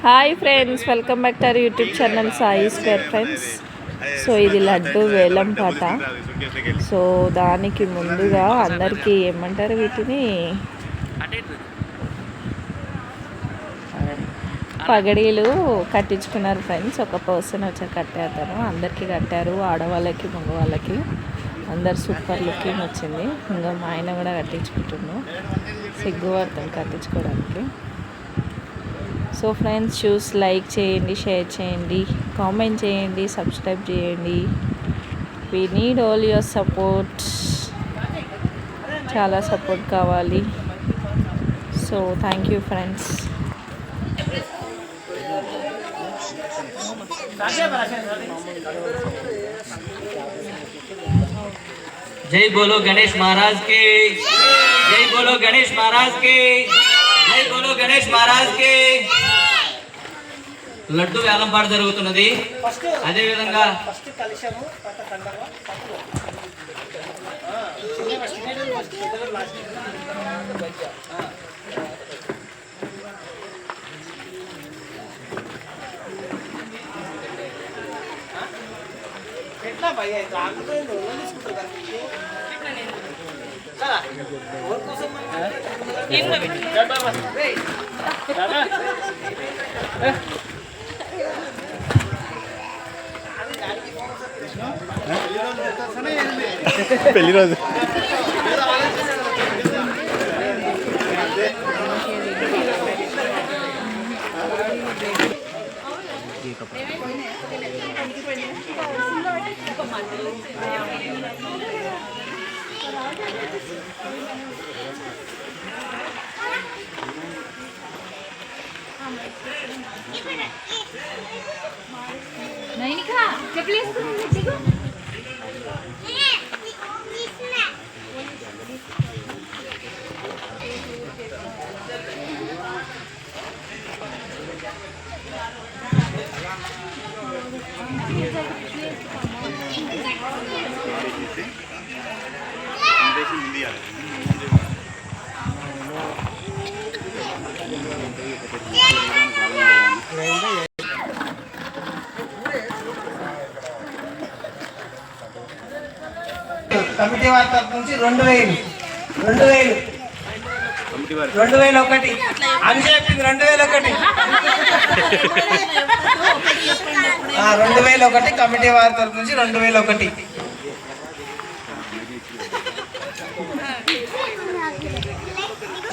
Hi friends, welcome back to our YouTube channel Sai square friends. So ఇది లడ్డు వేలం పాట. So దానికి ముందుగా అందరికీ ఏమంటారు, వీటిని పగడీలు కట్టించుకున్నారు ఫ్రెండ్స్. ఒక పర్సన్ వచ్చి కట్టారు, అందరికీ కట్టారు, ఆడవాళ్ళకి మగవాళ్ళకి అందరు సూపర్ లుకింగ్ వచ్చింది. ఇంకా మా ఆయన కూడా కట్టించుకుంటున్నాం, సిగ్గుపడతాం కట్టించుకోవడానికి. సో ఫ్రెండ్స్, చూసి లైక్ చేయండి, షేర్ చేయండి, కామెంట్ చేయండి, సబ్స్క్రైబ్ చేయండి. We need all your support. చాలా సపోర్ట్ కావాలి. So thank you friends. जय बोलो गणेश महाराज की, जय बोलो गणेश महाराज की, जय बोलो गणेश महाराज की. లడ్డు వేలంపాట జరుగుతున్నది. అదే విధంగా పెళ్లి రోజు నైనికా చెప్పలేసుకుని కమిటీ వారి తరఫు నుంచి 2001 అని చెప్పింది. 2001 కమిటీ వారి తరఫు నుంచి 2001.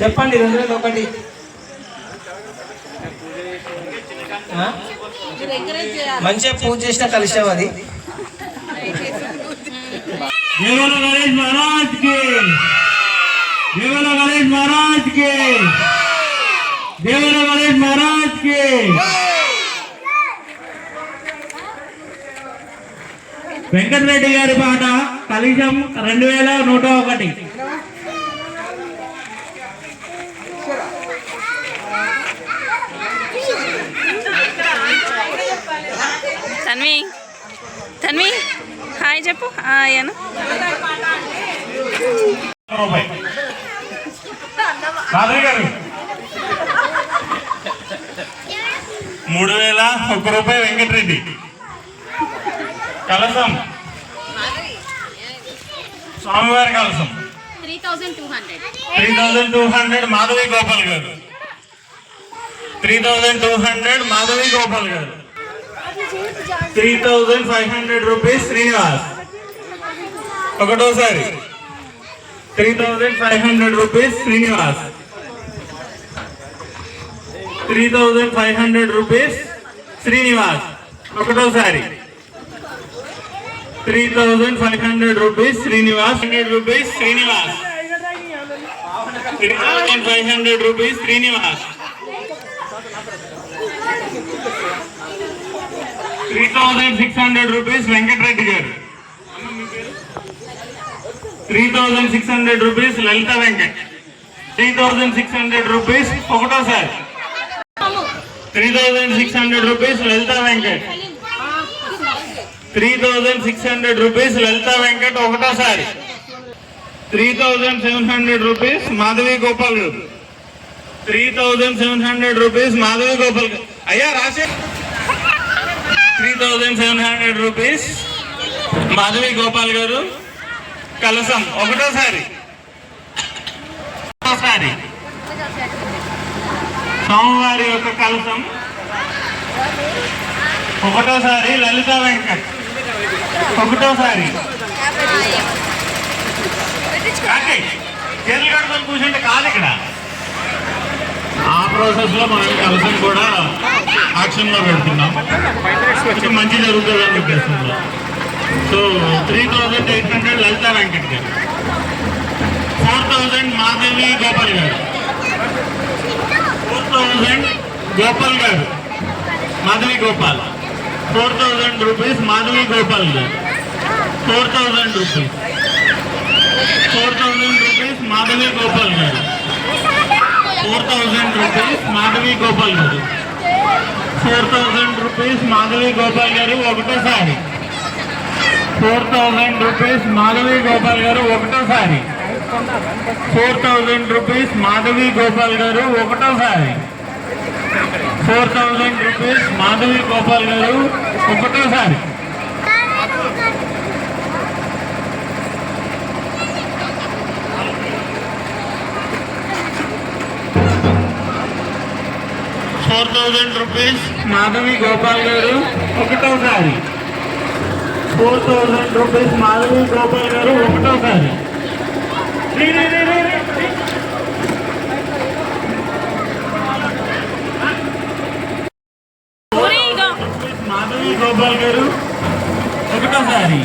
చెప్పండి 2001. మంచిగా పూజ చేసిన కలిసాం. అది जय बोलो गणेश महाराज के, जय बोलो गणेश महाराज के, जय बोलो गणेश महाराज के. వెంకటరెడ్డి గారి పాట కలిశం 2101. తన్వి తన్వి హాయ్ చెప్పు. అయ్యాను 3001 రూపాయి వెంకటరెడ్డి. కలసం స్వామివారి కలసం 3200 మాధవి గోపాల్ గారు. 3200 మాధవి గోపాల్ గారు. 3500 రూపీస్ శ్రీనివాస్. ఒకటోసారి 3500 రూపీస్ శ్రీనివాస్. 3500 రూపీస్ శ్రీనివాస్. ఒకటోసారి 3500 rupees Srinivas. 100 rupees Srinivas. 3500 rupees Srinivas. 3600 rupees Venkatareddy గారు. 3600 రూపీస్ లలిత వెంకట్. 3600 రూపీస్ ఒకటోసారి. 3600 రూపీస్ లలిత వెంకట్. 3600 రూపీస్ లలిత వెంకట్ ఒకటోసారి. 3700 రూపీస్ మాధవి గోపాల్ గారు. 3700 రూపీస్ మాధవి గోపాల్ గారు. అయ్యా రాసే 3700 రూపీస్ మాధవి గోపాల్ గారు కలసం ఒకటోసారి సోమవారి యొక్క కలసం ఒకటోసారి లలిత వెంకట్ ఒకటోసారి చేతులు కడుకొని కూర్చుంటే కాదు ఇక్కడ ఆ ప్రాసెస్ లో మనం కలసం కూడా యాక్షన్ లో పెడుతున్నాం కొంచెం మంచి జరుగుతుంది అని ఉద్దేశంలో. సో 3800 లలిత వెంకట్ గారు, 4000 మాధవి గోపాల్ గారు, 4000 గోపాల్ గారు మాధవి గోపాల్, 4000 రూపీస్ మాధవి గోపాల్ గారు, 4000 రూపీస్, 4000 రూపీస్ మాధవి గోపాల్ గారు, 4000 రూపీస్ మాధవి గోపాల్ గారు, 4000 రూపీస్ మాధవి గోపాల్ గారు ఒకటోసారి, 4000 రూపీస్ మాధవి గోపాల్ గారు ఒకటోసారి, 4000 రూపీస్ మాధవి గోపాల్ గారు ఒకటోసారి, 4000 రూపీస్ మాధవి గోపాల్ గారు ఒకటోసారి. రూపీస్ మాధవి గోపాల్ గారు ఒకటోసారి, 4000 రూపీస్ మాధవి గోపాల్ గారు ఒకటోసారి, మాధవి గోపాల్ గారు ఒకటోసారి,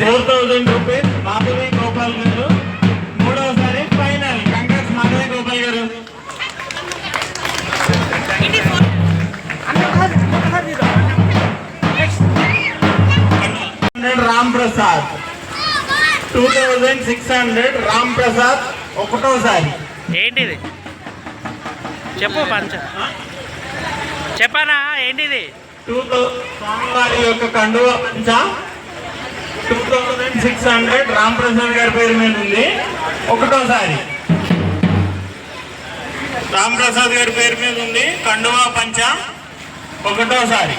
4000 రూపీస్ మాధవి గోపాల్ గారు మూడోసారి ఫైనల్. కంగ్రాట్స్ మాధవి గోపాల్ గారు. రామ్ ప్రసాద్ 2600 రామ్ ప్రసాద్ ఒకటోసారి. ఏంటిది చెప్పు పంచ చెప్పనా ఏంటిది? స్వామివారి యొక్క కండువ పంచ 2600 రామ్ ప్రసాద్ గారి పేరు మీద ఉంది ఒకటోసారి. రామ్ ప్రసాద్ గారి పేరు మీద ఉంది కండువా పంచ ఒకటోసారి.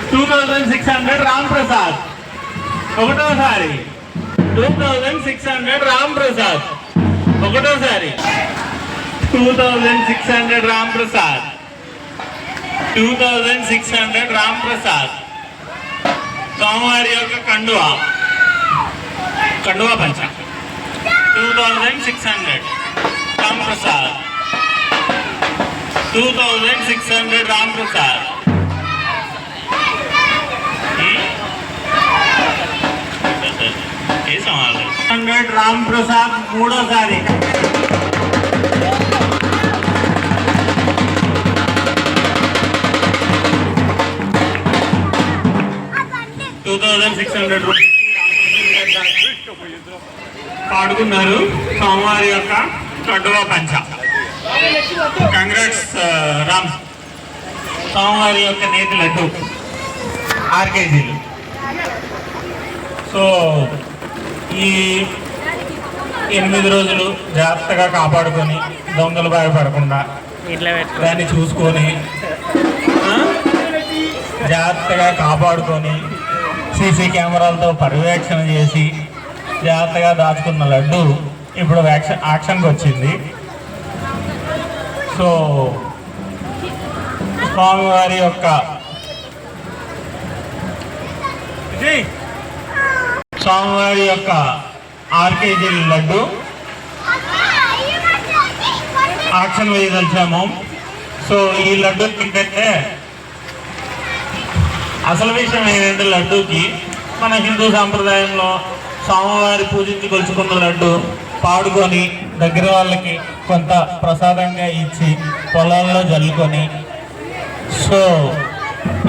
2600 రామ్ ప్రసాద్ ఒకటోసారి, 2600 రామ్ ప్రసాద్ ఒకటోసారి, 2600 రామ్ ప్రసాద్, 2600 రామ్ ప్రసాద్. సోమవారి యొక్క కండువా పంచ 2600 రామ్ ప్రసాద్, 2600 రామ్ ప్రసాద్. ఏ సమాధానం 100 రామ్ ప్రసాద్ మూడోసారి. పాడుకున్నారు సోమవారి యొక్క కడ్డువా పంచ. కంగ్రాట్స్ రామ్. సోమవారి యొక్క నేతి లడ్డు 6 కేజీలు. సో ఈ 8 రోజులు జాగ్రత్తగా కాపాడుకొని దొంగలు భయపడకుండా దాన్ని చూసుకొని జాగ్రత్తగా కాపాడుకొని సీసీ కెమెరాలతో పర్యవేక్షణ చేసి జాగ్రత్తగా దాచుకున్న లడ్డు ఇప్పుడు యాక్షన్కి వచ్చింది. సో స్వామివారి యొక్క స్వామివారి యొక్క 6 కేజీల లడ్డు యాక్షన్ వేయదలిచాము. సో ఈ లడ్డు ఏంటంటే అసలు విషయం ఏంటంటే లడ్డూకి మన హిందూ సాంప్రదాయంలో స్వామివారి పూజించి కొలుచుకున్న లడ్డు పాడుకొని దగ్గర వాళ్ళకి కొంత ప్రసాదంగా ఇచ్చి పొలాల్లో జల్లుకొని సో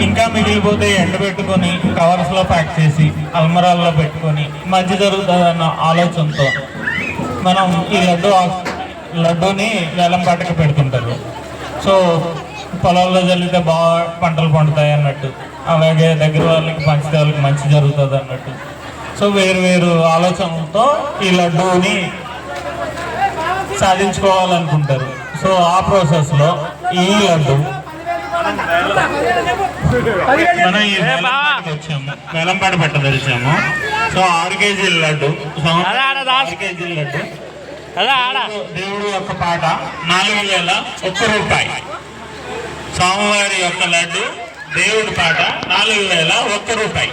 ఇంకా మిగిలిపోతే ఎండబెట్టుకొని కవర్స్లో ప్యాక్ చేసి అల్మరాల్లో పెట్టుకొని మంచి జరుగుతుందన్న ఆలోచనతో మనం ఈ లడ్డూని వేలం పాటకి పెడుతుంటారు. సో పొలాల్లో జల్లితే బాగా పంటలు పండుతాయి అన్నట్టు, అలాగే దగ్గర వాళ్ళకి పంచితే వాళ్ళకి మంచి జరుగుతుంది అన్నట్టు. సో వేరు ఆలోచనలతో ఈ లడ్డూని సాధించుకోవాలనుకుంటారు. సో ఆ ప్రాసెస్లో ఈ లడ్డు మనం ఈ వేలంపాట పెట్టదలిచాము. సో 6 కేజీల లడ్డు, 6 కేజీల లడ్డు. దేవుడు యొక్క పాట 4001 రూపాయి. స్వామివారి యొక్క లడ్డు దేవుడి పాట 4001 రూపాయి.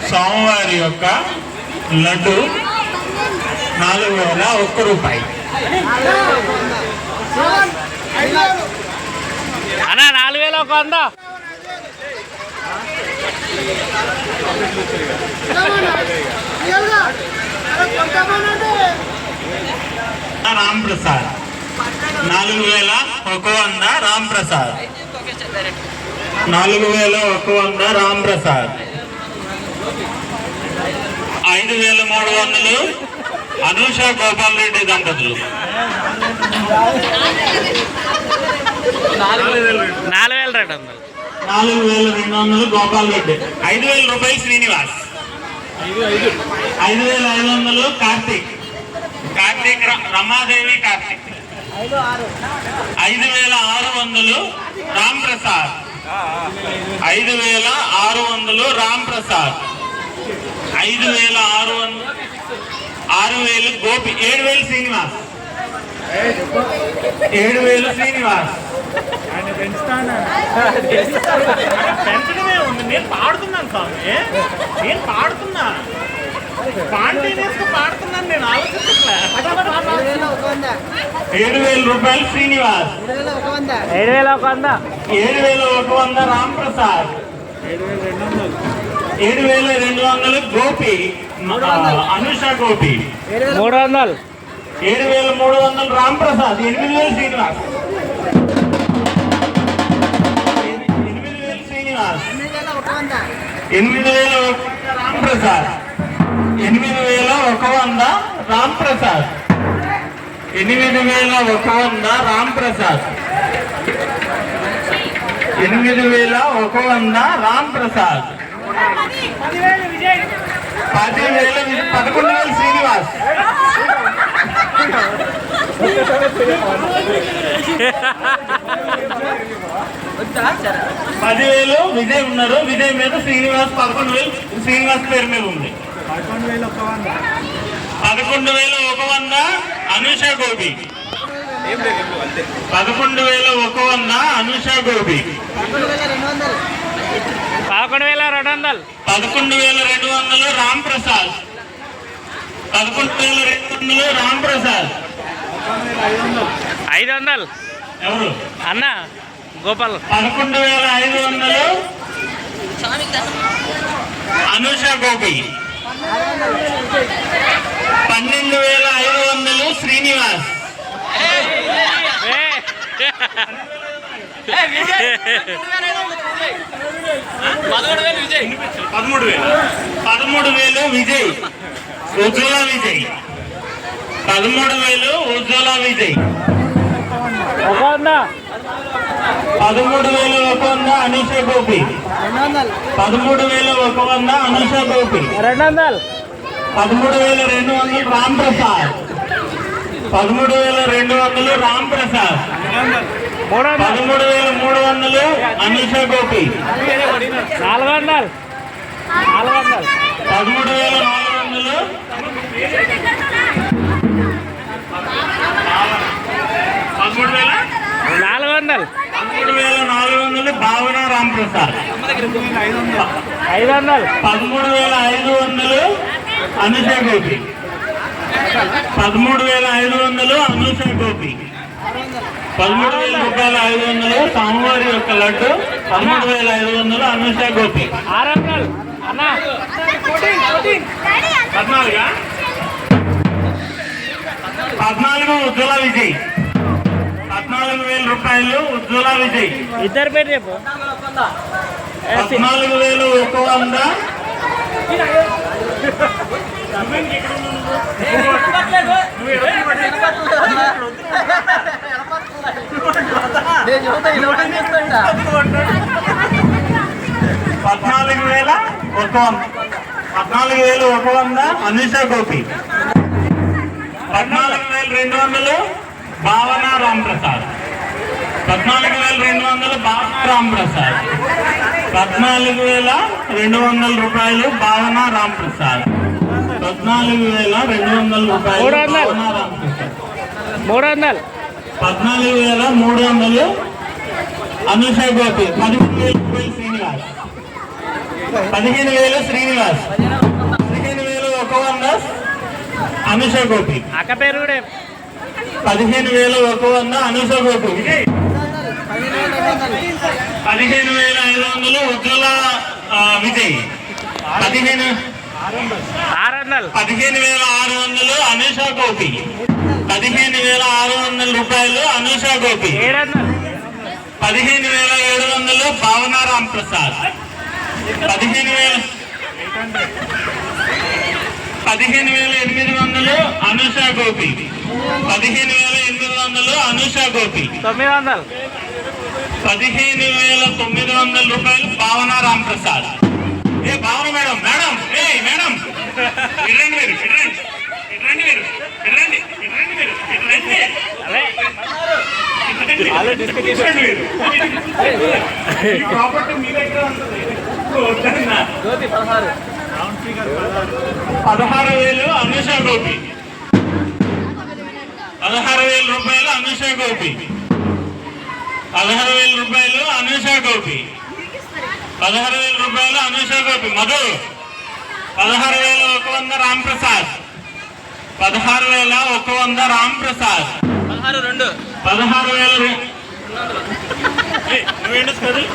స్వామివారి యొక్క లడ్డు 4001 రూపాయి. అన్నా 4100. రామ్ ప్రసాద్ 4100 రామ్ ప్రసాద్ 4100 రామ్ ప్రసాద్. 5300 అనూష గోపాల్ రెడ్డి దంపతులు. 4200. 4200 గోపాల్ రెడ్డి. 5000 రూపాయలు శ్రీనివాస్. 5500 కార్తీక్ రమాదేవి కార్తీక్. 5600 రామ్ ప్రసాద్. 5600 రామ్ ప్రసాద్. 6000 గోపి. 7000 శ్రీనివాస్. 7000 శ్రీనివాస్. పెంచడమే ఉంది. నేను పాడుతున్నాను స్వామి, నేను పాడుతున్నా, స్పాంటేనియస్ గా పాడుతున్నాను, నేను ఆలోచించట్లే. 7000 రూపాయలు శ్రీనివాస్. 7100. 7100 రామ్ ప్రసాద్. 7200 గోపి అనుష గోపి. 300. 7300 రామ్ ప్రసాద్. 8000 శ్రీనివాస్. 8000 శ్రీనివాస్. 8100 రామ్ ప్రసాద్. 8100 రామ్ ప్రసాద్. 8100 రామ్ ప్రసాద్. 8100 రామ్ ప్రసాద్. 11,000 శ్రీనివాస్. 10,000 విజయ్ ఉన్నారు. విజయ్ మీద శ్రీనివాస్. 11,000 శ్రీనివాస్ పేరు మీద ఉంది. 11,100 అనుష గోపి. 11,100 అనుష గోపి. 11,200. 11,200 రామ్ ప్రసాద్. 11,200 రామ్ ప్రసాద్. 500. ఎవరు అన్న గోపాల్. 11,500 అనుష గోపి. 12,500 శ్రీనివాస్. 13,000 విజయ్. ఉజ్వల విజయ్. 13,000 ఉజ్వల విజయ్. 13,100 అనుష గోపి. 13,100 అనుష గోపి. 200. 13,200 రామ్ ప్రసాద్. 13,200 రామ్ ప్రసాద్. 13,300 అనుష గోపి. 400. 400. 13,400 13,400 భావన రామ్ ప్రసాద్. 500. 13,500 అనుష గోపి. 13,500 అనుష గోపి. 13,500 స్వామివారి యొక్క లడ్డు. 13,500 అనుష గోపి. 600. అన్న 14 ఉజ్వల విజయ్. 14,000 రూపాయలు ఉజ్వల విజయ్. ఇద్దరు పేరు చెప్పు. 14,100 14,100 14,100 అనుష గోపి. 14,200 భావన రామ్ ప్రసాద్. 14,200 భావన రామ్ ప్రసాద్. 14,200 రూపాయలు భావన రామ్ ప్రసాద్. 14,200 రూపాయలు భావన రామ్ ప్రసాద్. 14,300 అనుష గోపి. 15,000 రూపాయలు శ్రీనివాస్. 15,000 శ్రీనివాస్. 15,100 అనుష గోపి. అక్క పేరు కూడా 15,100 అనుష గోపి. 15,500 ఉజ్వల విజయ్. 15,600 అనుష గోపి. 15,600 రూపాయలు అనుష గోపి. 15,700 భావన రామ్ ప్రసాద్. 15,800 అనుష గోపి. 15,800 అనుష గోపి. 15,900 రూపాయలు భావన రామ్ ప్రసాద్. ఏ భావన మేడం, మేడం, ఏ మేడం, ఇరండి మీరు, ఇరండి, ఇరండి మీరు, ఇరండి, ఇరండి మీరు, ఇరండి. ప్రాపర్టీ మీ దగ్గర ఉంటుంది. 16,000 అనుష గోపి. 16,000 రూపాయలు అనుష గోపి. 16,000 రూపాయలు అనుష గోపి. 16,000 రూపాయలు అనుష గోపి. మధు. 16,100 రామ్ ప్రసాద్. 16,100 రామ్ ప్రసాద్. 16,000 నువ్వేంటి కదులు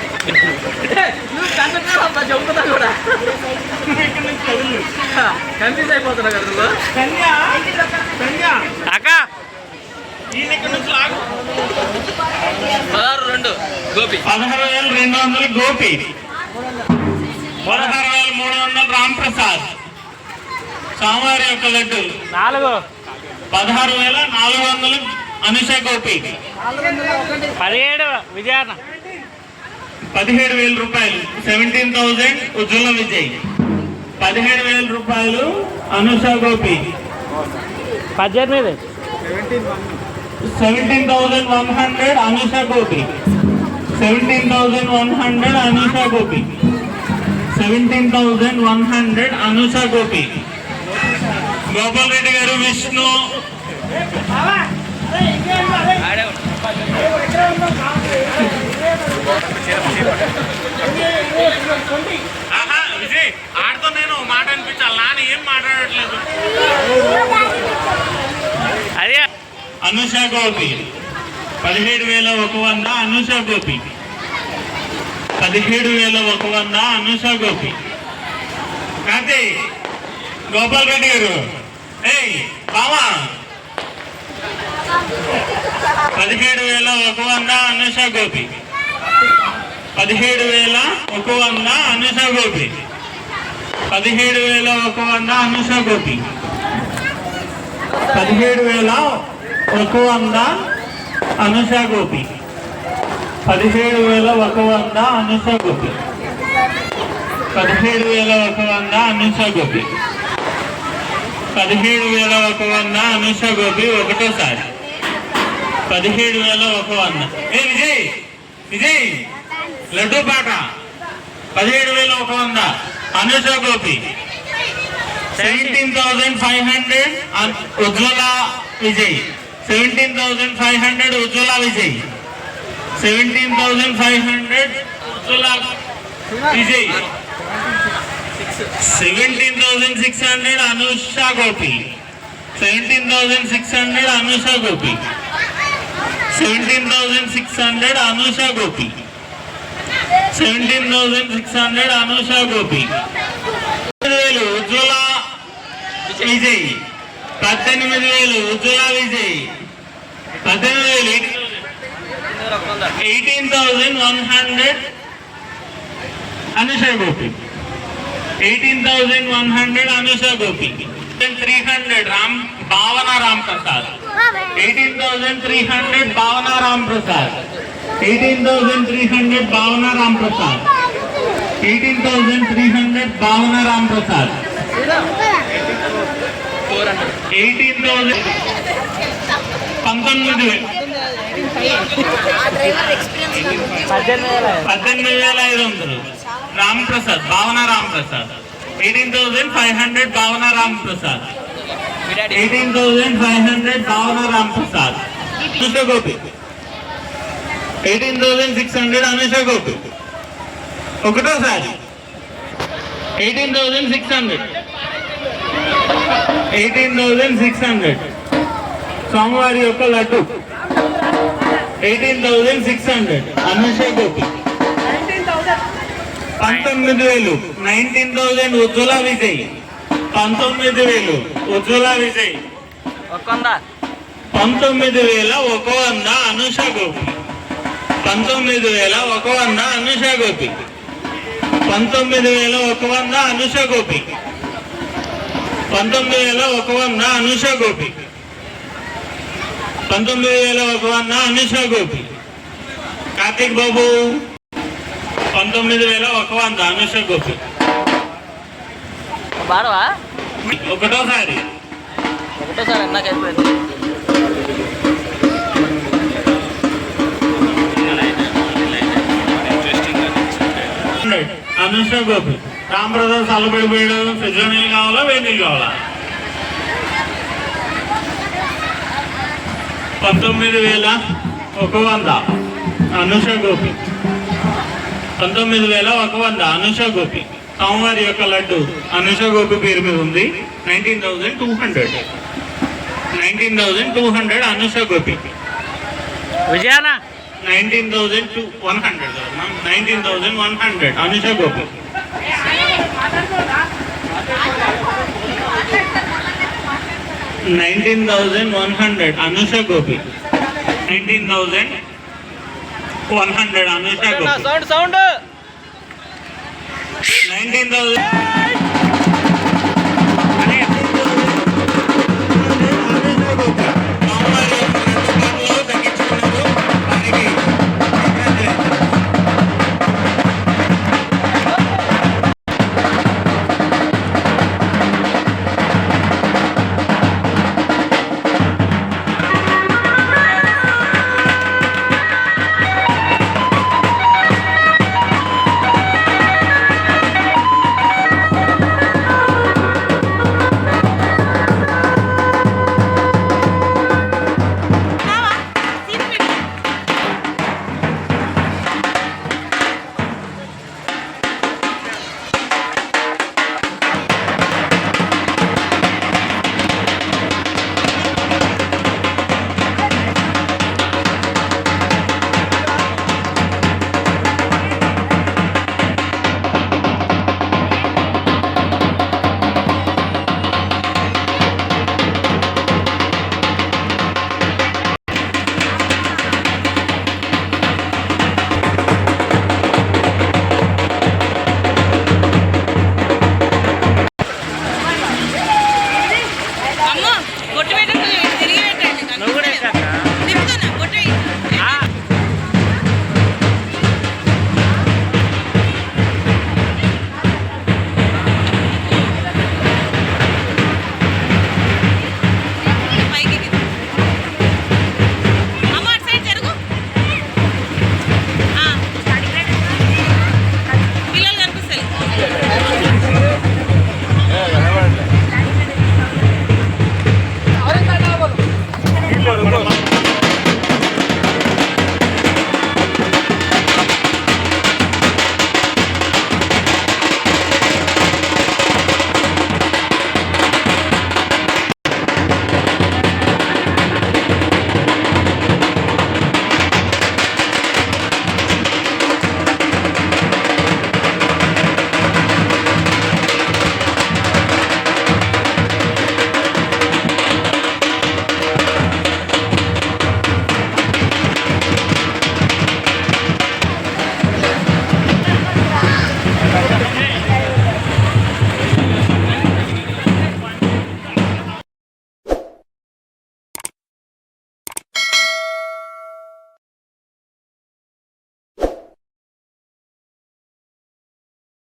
కన్ఫ్యూజ్ అయిపోతున్నా కదా అక్క. ఈయన ఇక్కడ నుంచి లాగు. 16,200 గోపి. 16,200 గోపి. 16,300 రామ్ ప్రసాద్. సోమవారి యొక్క లడ్డు. 16,400 అనుష గోపి. 17 విజయాన. 17,000 రూపాయలు 17,000 ఉజ్వల విజయ్. 17,000 రూపాయలు అనుష గోపి. 18 17,100 అనుష గోపి. 17,100 అనుష గోపి. 17,100 అనుష గోపి. గోపాల్ రెడ్డి గారు, విష్ణు. విజయ్ ఆడితో నేను మాట అనిపించాలి. నాన్న ఏం మాట్లాడట్లేదు. అదే అనుష గోపి. 17,100 అనుష గోపి. 17,100 అనుష గోపి. కాంతి, గోపాల్ రెడ్డి గారు, ఏయ్ బావా. 17,100 అనుష గోపి. 17,100 అనుష గోపి. 17,100 అనుష గోపి. 17,100 అనుష గోపి. 17,100 అనుష గోపి. 17,100 అనుష గోపి. 17,100 అనుష గోపి. ఒకటోసారి 17,100. ఏ విజయ్, విజయ్ లడ్డూ పాట. 17,100 అనుష గోపి. 17,500 ఉజ్వల విజయ్. 17,500 ఉజ్వల విజయ్. 17,500 ఉజ్వల విజయ్. 17,600 అనుష గోపి. 17,600 అనుష గోపి. 17,600 అనుష గోపి. 17,600 అనుష గోపి. 18,000 ఉజ్వల విజయ్. 18,000 ఉజ్వల విజయ్. 18,100 అనుష గోపి. 18,100 అనుష గోపి. 300 భావన రామ్ ప్రసాద్. 18,300 భావన రామ్ ప్రసాద్. 18,300 భావన రామ్ ప్రసాద్. 18,300 భావన రామ్ ప్రసాద్. 18,000 19,000 18,500 రామప్రసాద్ భావన రామప్రసాద్ 18,500 భావన రామప్రసాద్ 18,500 భావన రామప్రసాద్ అనుష గోపి 18,600 అనుష గోపి ఒకటోసారి 18,600 స్వామివారి యొక్క లడ్డు 18,600 అనుష గోపి 19,000 19,000 ఉజ్వల విజయ్ 19,000 ఉజ్వల విజయ్ 19,100 అనుష గోపి 19,100 అనుష గోపి 19,100 అనుష గోపి 19,100 అనుష గోపి 19,100 అనుష గోపి కార్తీక్ బాబు 19,100 అనుష గోపి ఒకటోసారి అనుష గోపి రామప్రసాద్ చల్లబడిపోయాడు ఫ్రిడ్జ్లో నీళ్ళు కావాలా వేడి నీళ్ళు కావాలా 19,100 అనుష గోపి 19,100 అనుష గోపి స్వామివారి యొక్క లడ్డు అనుష గోపి పేరు మీద ఉంది 19,200 అనుష గోపి విజయానా 19,100 అనుష గోపి 19,100 అనుష గోపి 19,100 అనుష గోపి 19,000